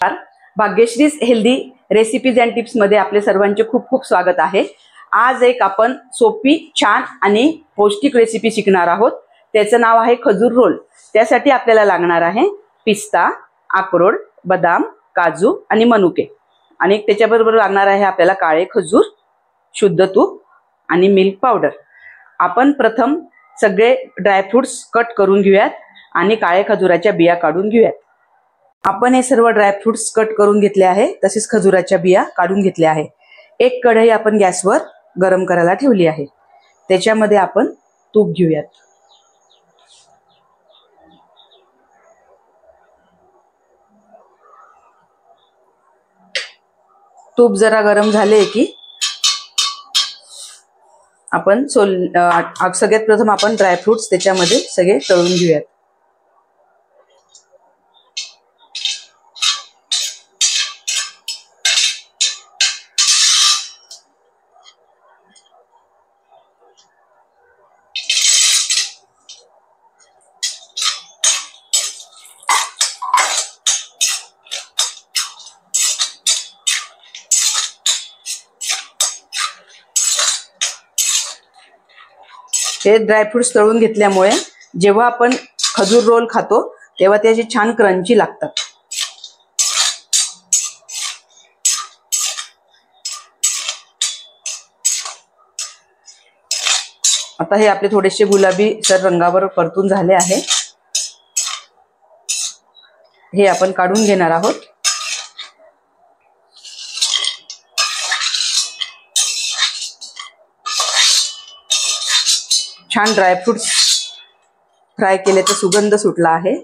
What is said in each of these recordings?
भाग्यश्रीज healthy recipes and tips मध्ये आपले सर्वांचे खूप खूप स्वागत आहे। आज एक आपण सोपी छान आणि पौष्टिक रेसिपी शिकणार आहोत। त्याचं नाव आहे खजूर रोल। त्यासाठी आपल्याला लागणार आहे पिस्ता, अक्रोड, बदाम, काजू आणि मनुके आणि त्याच्याबरोबर लागणार आहे आपल्याला काळे खजूर, शुद्ध तूप आणि मिल्क पावडर। आपण प्रथम सगळे ड्रायफ्रुट्स कट करून घेऊयात आणि काळे खजुराच्या बिया काढून घेऊयात। आपण हे सर्व ड्रायफ्रुट्स कट करून घेतले आहे, तसेच खजुराच्या बिया काढून घेतल्या आहे। एक कढई आपण गॅसवर गरम करायला ठेवली आहे। त्याच्यामध्ये आपण तूप घेऊयात। तूप जरा गरम झाले की आपण सगळ्यात प्रथम आपण ड्रायफ्रुट्स त्याच्यामध्ये सगळे तळून घेऊयात। हे ड्रायफ्रुट्स तळून घेतल्यामुळे जेव्हा आपण खजूर रोल खातो तेव्हा ते असे छान क्रंची लागतात। आता हे आपले थोडेसे गुलाबी सर रंगावर परतून झाले आहे। हे आपण काढून घेणार आहोत। छान ड्रायफ्रुट्स फ्राय केल्याचा सुगंध सुटला आहे।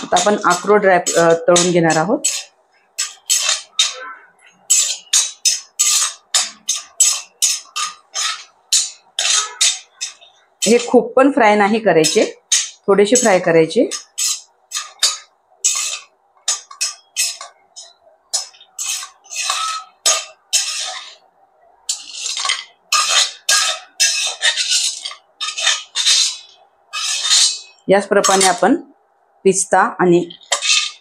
आता आपण अक्रोड तळून घेणार आहोत। हे खूप पण फ्राय नाही करायचे, थोडेसे फ्राय करायचे। याचप्रमाणे आपण पिस्ता आणि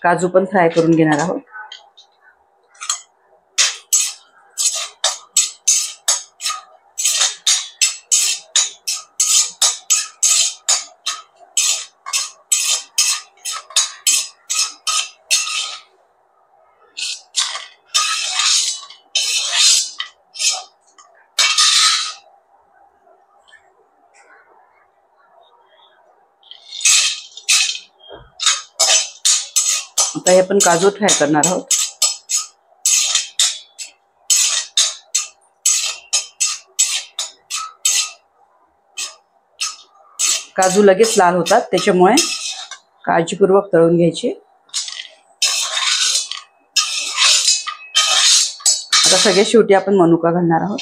काजू पण फ्राय करून घेणार आहोत। आता हे आपण काजू फ्राय करणार आहोत। काजू लगेच लाल होतात, त्याच्यामुळे काळजीपूर्वक तळून घ्यायचे। आता सगळे शेवटी आपण मनुका घालणार आहोत।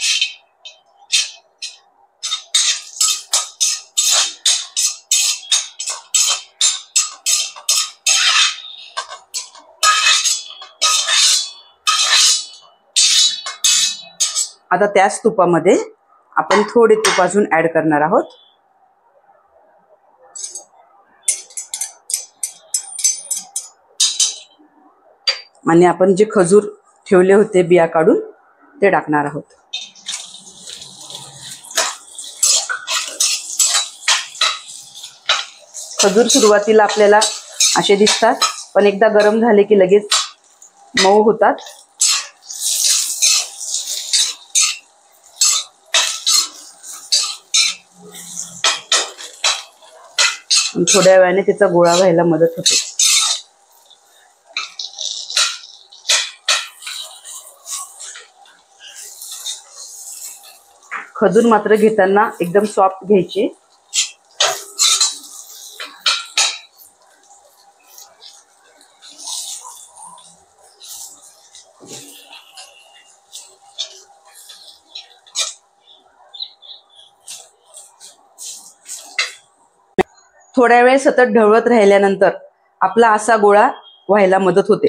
आता त्याच तुपामध्ये आपण थोडे तूप अजून ऍड करणार आहोत। आणि आपण जे खजूर ठेवले होते बिया काढून ते टाकणार आहोत। खजूर सुरुवातीला आपल्याला असे दिसतात, पण एकदा गरम झाले की लगेच मऊ होतात। थोड्या वेळाने त्याचा गोळा व्हायला मदत होते। खजूर मात्र घेताना एकदम सॉफ्ट घ्यायचे। थोड्या वेळ सतत ढवळत राहिल्यानंतर आपला असा गोळा व्हायला मदत होते।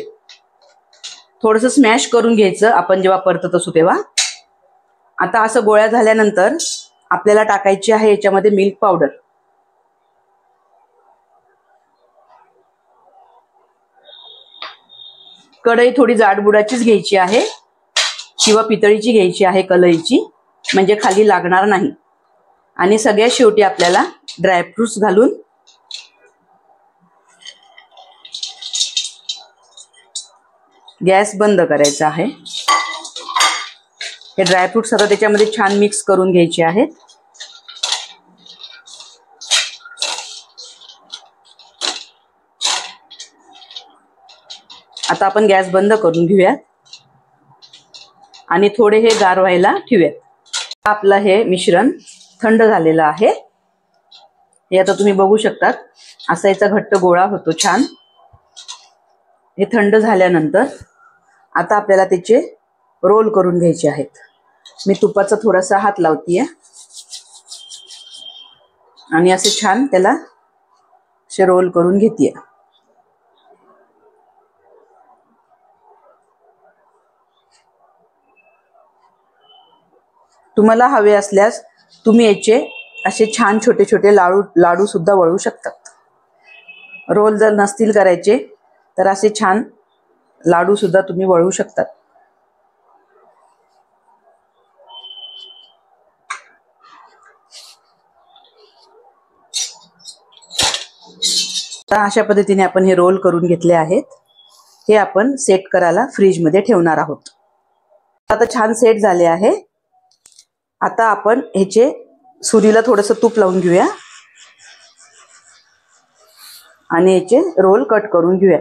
थोडंसं स्मॅश करून घ्यायचं आपण जेव्हा परतत असू तेव्हा। आता असं गोळा झाल्यानंतर आपल्याला टाकायची आहे याच्यामध्ये मिल्क पावडर। कढई थोडी जाडबुडाचीच घ्यायची आहे किंवा पितळीची घ्यायची आहे, कलईची, म्हणजे खाली लागणार नाही. आणि सगळ्यात शेवटी आपल्याला ड्रायफ्रुट्स घालून गॅस बंद करायचा आहे. हे ड्रायफ्रुट्स आता त्याच्यामध्ये छान मिक्स करून घ्यायचे आहेत. आता आपण गॅस बंद करून घेऊयात आणि थोडे हे गार व्हायला ठेवूयात. आपलं हे मिश्रण थंड झालेलं आहे. हे आता तुम्ही बघू शकतात, असा याचा घट्ट गोळा होतो छान. हे थंड झाल्यानंतर आता आपल्याला त्याचे रोल करून घ्यायचे आहेत. मी तुपाचा थोडासा हात लावतीये आणि असे छान त्याला असे रोल करून घेतीये. तुम्हाला हवे असल्यास तुम्ही याचे असे छान छोटे छोटे लाडू सुद्धा वळू शकतात. रोल जर नसतील करायचे तर असे छान लाडू सुद्धा तुम्ही वळू शकतात. तर अशा पद्धतीने आपण हे रोल करून घेतले आहेत. हे आपण सेट करायला फ्रीज मध्ये ठेवणार आहोत. आता छान सेट झाले आहे. आता आपण ह्याचे सुरीला थोडंसं तूप लावून घेऊया आणि याचे रोल कट करून घेऊया.